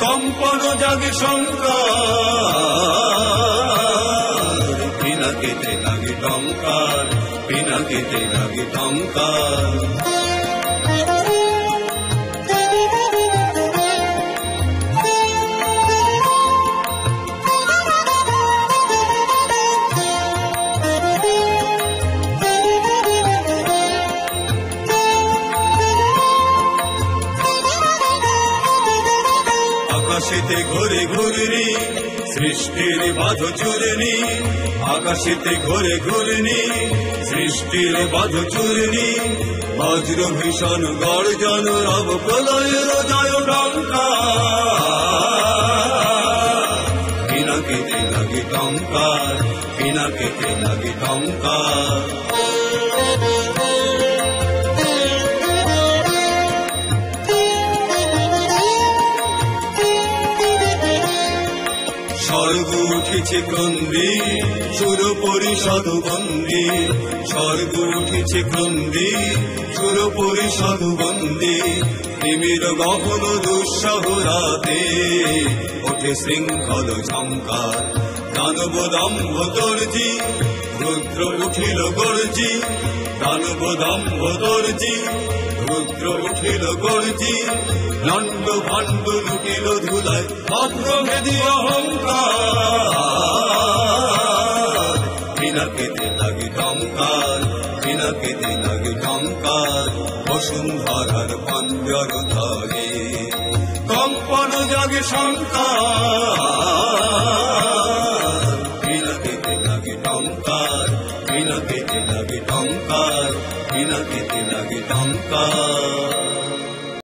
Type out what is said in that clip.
কম্পন জাগে শঙ্কার, পিনাকেতে লাগে টঙ্কার, পিনাকেতে লাগে টঙ্কার। আকাশেতে ঘুরে ঘুরনি সৃষ্টির বাঁধ চুরনি, আকাশেতে ঘুরে ঘুরনি সৃষ্টির বাঁধ চুরনি। বজ্র ভীষণ গর্জন রব প্রলয়ের জয় টঙ্কার, পিনাকেতে লাগে টঙ্কার, পিনাকেতে লাগে টঙ্কার। স্বর্গ উঠেছে ক্রন্দে সুর পরিষদ বন্দে, স্বর্গ উঠেছে ক্রন্দে সুর পরিষদ বন্দে। প্রেমের গহন দুঃসহ রাতে ওঠে শৃঙ্খল ঝঙ্কার, দানব দম্ভ দর্জি রুদ্র উঠিল গর্জি, দানব দম্ভ দর্জি রুদ্র উঠিল গর্জি। দণ্ড ভাণ্ড লুটিল ধুলায় ভদ্রভেদী অহংকার, পিনাকেতে লাগে টঙ্কার, পিনাকেতে লাগে টঙ্কার। বসুন্ধরার পাঞ্জর ধরে কম্পন জাগে শঙ্কার, পিনাকেতে লাগে টঙ্কার, পিনাকেতে লাগে টঙ্কার, পিনাকেতে লাগে টঙ্কার।